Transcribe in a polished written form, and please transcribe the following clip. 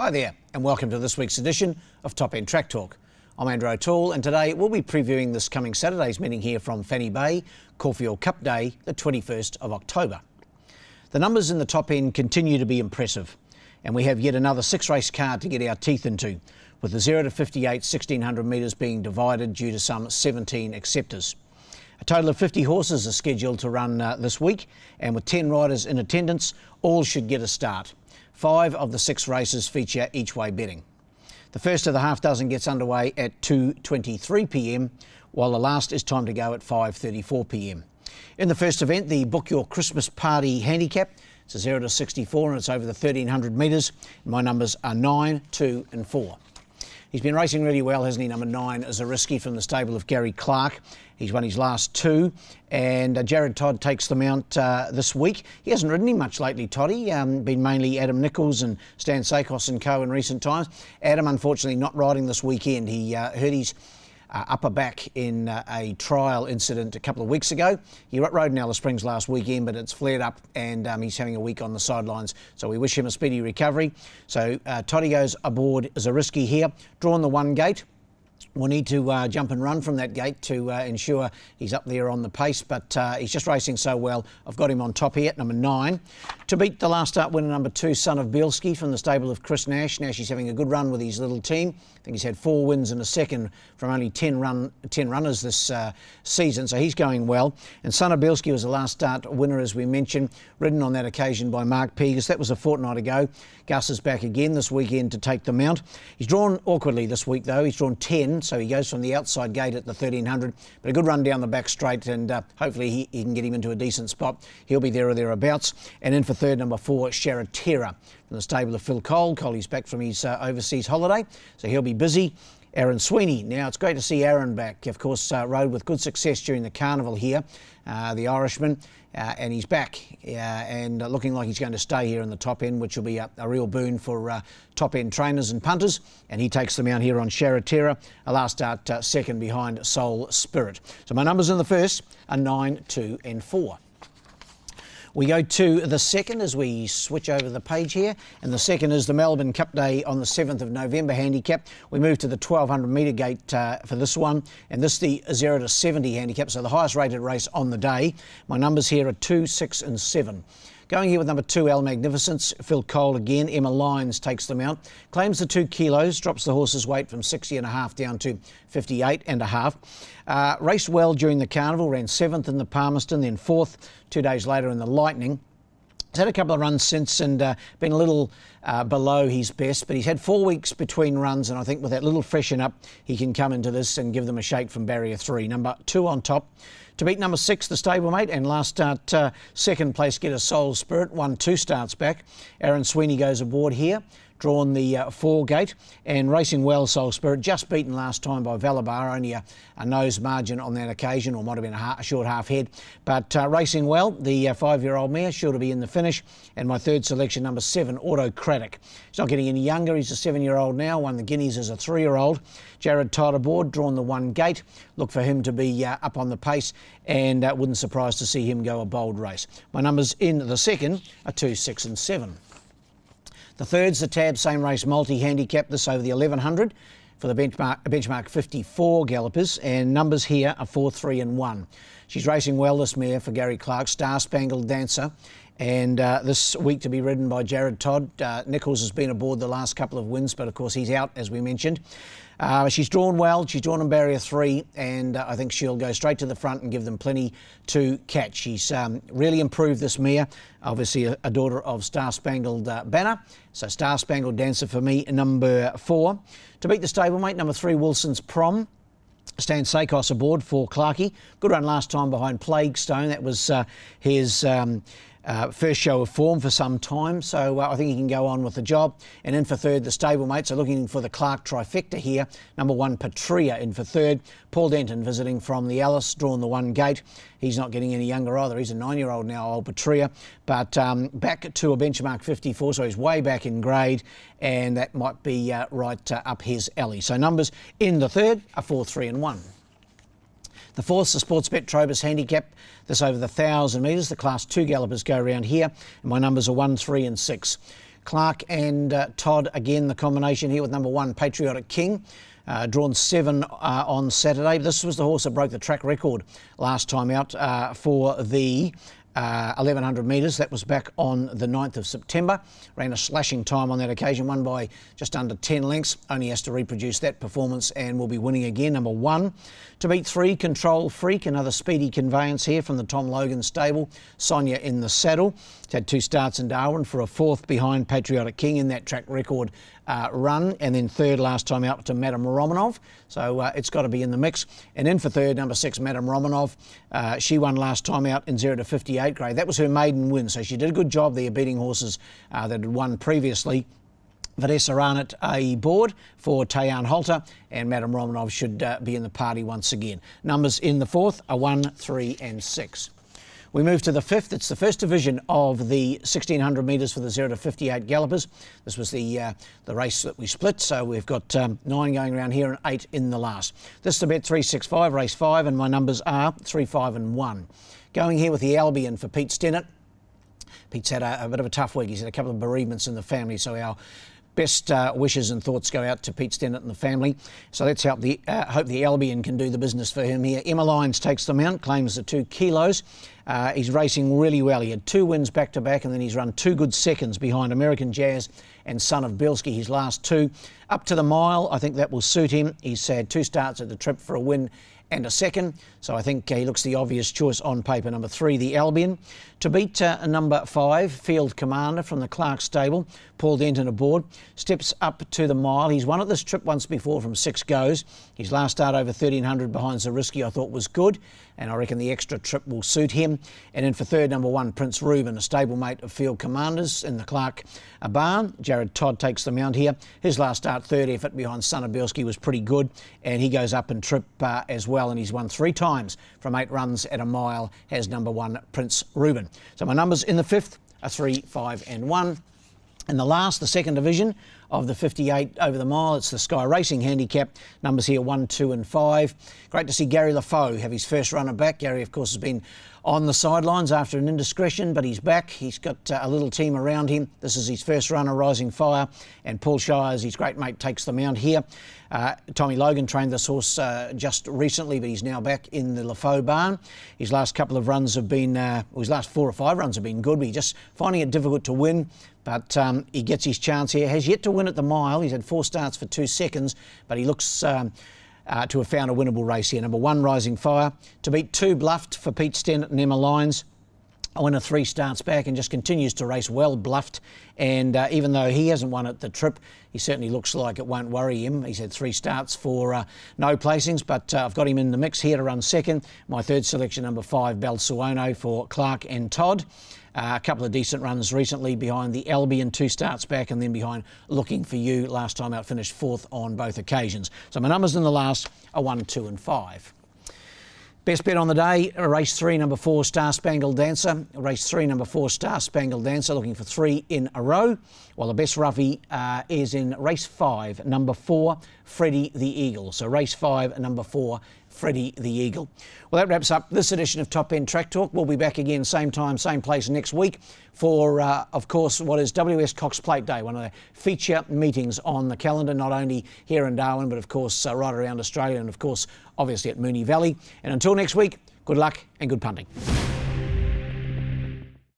Hi there, and welcome to this week's edition of Top End Track Talk. I'm Andrew O'Toole, and today we'll be previewing this coming Saturday's meeting here from Fanny Bay, Caulfield Cup Day, the 21st of October. The numbers in the top end continue to be impressive, and we have yet another six-race card to get our teeth into, with the 0 to 58 1600 metres being divided due to some 17 acceptors. A total of 50 horses are scheduled to run this week, and with 10 riders in attendance, all should get a start. 5 of the 6 races feature each-way betting. The first of the half dozen gets underway at 2:23 p.m, while the last is timed to go at 5:34 p.m. In the first event, the Book Your Christmas Party handicap, it's a 0 to 64 and it's over the 1300 metres. My numbers are 9, 2 and 4. He's been racing really well, hasn't he? Number 9 is a risky from the stable of Gary Clark. He's won his last 2, and Jared Todd takes the mount this week. He hasn't ridden him much lately, Toddy. Been mainly Adam Nichols and Stan Sakos and co in recent times. Adam, unfortunately, not riding this weekend. He hurt his upper back in a trial incident a couple of weeks ago. He rode in Alice Springs last weekend, but it's flared up and he's having a week on the sidelines. So we wish him a speedy recovery. So Toddy goes aboard as a risky here. Drawn the 1 gate. We'll need to jump and run from that gate to ensure he's up there on the pace, but he's just racing so well. I've got him on top here at number 9. To beat the last start winner, number 2, Son of Bielski from the stable of Chris Nash. Nash is having a good run with his little team. I think he's had 4 wins in a second from only 10 runners this season, so he's going well. And Son of Bielski was the last start winner, as we mentioned, ridden on that occasion by Mark Pegas. That was a fortnight ago. Gus is back again this weekend to take the mount. He's drawn awkwardly this week, though. He's drawn 10, so he goes from the outside gate at the 1300, but a good run down the back straight, and hopefully he can get him into a decent spot. He'll be there or thereabouts. And in for third, number 4, Sharatera from the stable of Phil Cole. Cole's back from his overseas holiday, so he'll be busy. Aaron Sweeney. Now, it's great to see Aaron back. Of course, rode with good success during the carnival here, the Irishman, and he's back and looking like he's going to stay here in the top end, which will be a real boon for top end trainers and punters. And he takes them out here on Sharatera, a last start second behind Soul Spirit. So my numbers in the first are 9, 2 and 4. We go to the second as we switch over the page here, and the second is the Melbourne Cup Day on the 7th of November handicap. We move to the 1200 metre gate for this one, and this is the 0 to 70 handicap, so the highest rated race on the day. My numbers here are 2, 6 and 7. Going here with number 2, El Magnificence, Phil Cole again. Emma Lyons takes them out. Claims the 2 kilos, drops the horse's weight from 60.5 down to 58.5. Raced well during the carnival, ran 7th in the Palmerston, then 4th 2 days later in the Lightning. He's had a couple of runs since and been a little below his best, but he's had 4 weeks between runs, and I think with that little freshen up, he can come into this and give them a shake from barrier 3. Number 2 on top. To beat number 6, the stablemate, and last start second place getter Soul Spirit, won 2 starts back. Aaron Sweeney goes aboard here, drawn the 4 gate, and racing well, Soul Spirit, just beaten last time by Valabar, only a nose margin on that occasion, or might have been a short half head, but racing well. The 5-year-old mare sure to be in the finish, and my third selection, number 7, Autocratic. He's not getting any younger, he's a 7-year-old now, won the Guineas as a 3-year-old. Jared Todd aboard, drawn the 1 gate. Look for him to be up on the pace, and wouldn't surprise to see him go a bold race. My numbers in the second are 2, 6 and 7. The third's the Tab Same Race Multi Handicap, this over the 1100 for the benchmark 54 gallopers, and numbers here are 4, 3 and 1. She's racing well, this mare, for Gary Clark, Star Spangled Dancer, and this week to be ridden by Jared Todd. Nichols has been aboard the last couple of wins, but of course he's out, as we mentioned. She's drawn well, she's drawn in barrier 3, and I think she'll go straight to the front and give them plenty to catch. She's really improved, this mare, obviously a daughter of Star Spangled Banner. So Star Spangled Dancer for me, number 4. To beat the stablemate, number 3, Wilson's Prom. Stan Sakos aboard for Clarkey. Good run last time behind Plague Stone. That was his first show of form for some time, so I think he can go on with the job. And in for third, the stablemates are looking for the Clark trifecta here. Number 1, Patria in for third. Paul Denton visiting from the Alice, drawn the 1 gate. He's not getting any younger either. He's a 9-year-old now, old Patria, but back to a benchmark 54, so he's way back in grade, and that might be right up his alley. So numbers in the third are 4, 3 and 1. The fourth, the Sportsbet Trobus Handicap. This over the 1,000 metres. The Class 2 gallopers go around here, and my numbers are 1, 3 and 6. Clark and Todd, again, the combination here with number 1, Patriotic King. Drawn 7 on Saturday. This was the horse that broke the track record last time out for the 1100 metres. That was back on the 9th of September. Ran a slashing time on that occasion, won by just under 10 lengths. Only has to reproduce that performance and will be winning again. Number 1, to beat 3, Control Freak, another speedy conveyance here from the Tom Logan stable. Sonia in the saddle. It's had 2 starts in Darwin for a 4th behind Patriotic King in that track record run, and then 3rd last time out to Madame Romanov. So it's got to be in the mix. And in for 3rd, number 6, Madame Romanov. She won last time out in 0 to 58 grade. That was her maiden win, so she did a good job there beating horses that had won previously. Vanessa Arnott a board for Tayan Halter, and Madame Romanov should be in the party once again. Numbers in the 4th are 1, 3 and 6. We move to the 5th. It's the first division of the 1600 metres for the 0 to 58 gallopers. This was the race that we split, so we've got 9 going around here and 8 in the last. This is the bet 365, race 5, and my numbers are 3, 5 and 1. Going here with the Albion for Pete Stennett. Pete's had a bit of a tough week. He's had a couple of bereavements in the family, so our best wishes and thoughts go out to Pete Stennett and the family. So let's hope the Albion can do the business for him here. Emma Lyons takes the mount, claims the 2 kilos. He's racing really well. He had 2 wins back-to-back, and then he's run 2 good seconds behind American Jazz and Son of Bielski, his last 2. Up to the mile, I think that will suit him. He's had 2 starts at the trip for a win and a second, so I think he looks the obvious choice on paper. Number 3, the Albion. To beat number 5, Field Commander from the Clark stable, Paul Denton aboard, steps up to the mile. He's won at this trip once before from 6 goes. His last start over 1300 behind Zariski I thought was good, and I reckon the extra trip will suit him. And in for 3rd, number 1, Prince Reuben, a stablemate of Field Commanders in the Clark barn. Jared Todd takes the mount here. His last start, 3rd effort behind Son of Bielski, was pretty good, and he goes up and trip as well, and he's won 3 times from 8 runs at a mile, has number 1, Prince Reuben. So my numbers in the 5th are 3, 5 and 1. In the last, the 2nd division of the 58 over the mile, it's the Sky Racing handicap. Numbers here 1, 2 and 5. Great to see Gary LaFoe have his first runner back. Gary, of course, has been on the sidelines after an indiscretion, but he's back. He's got a little team around him. This is his first runner, Rising Fire, and Paul Shires, his great mate, takes the mount here. Tommy Logan trained this horse just recently, but he's now back in the LaFoe barn. His last couple of runs have been, his last 4 or 5 runs have been good, but he's just finding it difficult to win. But he gets his chance here. Has yet to win at the mile. He's had 4 starts for 2 seconds, but he looks to have found a winnable race here. Number 1, Rising Fire. To beat 2, Bluffed for Pete Stennett and Emma Lyons. A winner 3 starts back and just continues to race well, Bluffed. And even though he hasn't won at the trip, he certainly looks like it won't worry him. He's had 3 starts for no placings, but I've got him in the mix here to run second. My 3rd selection, number 5, Belsuono for Clark and Todd. A couple of decent runs recently behind the Albion, 2 starts back, and then behind Looking For You. Last time out, finished 4th on both occasions. So my numbers in the last are 1, 2 and 5. Best bet on the day, race 3, number 4, Star Spangled Dancer. Race 3, number 4, Star Spangled Dancer, looking for 3 in a row. While the best roughie is in race 5, number 4, Freddie the Eagle. So race 5, number 4, Freddie the Eagle. Well, that wraps up this edition of Top End Track Talk. We'll be back again same time, same place next week for, of course, what is WS Cox Plate Day, one of the feature meetings on the calendar, not only here in Darwin, but of course right around Australia and of course, obviously at Moonee Valley. And until next week, good luck and good punting.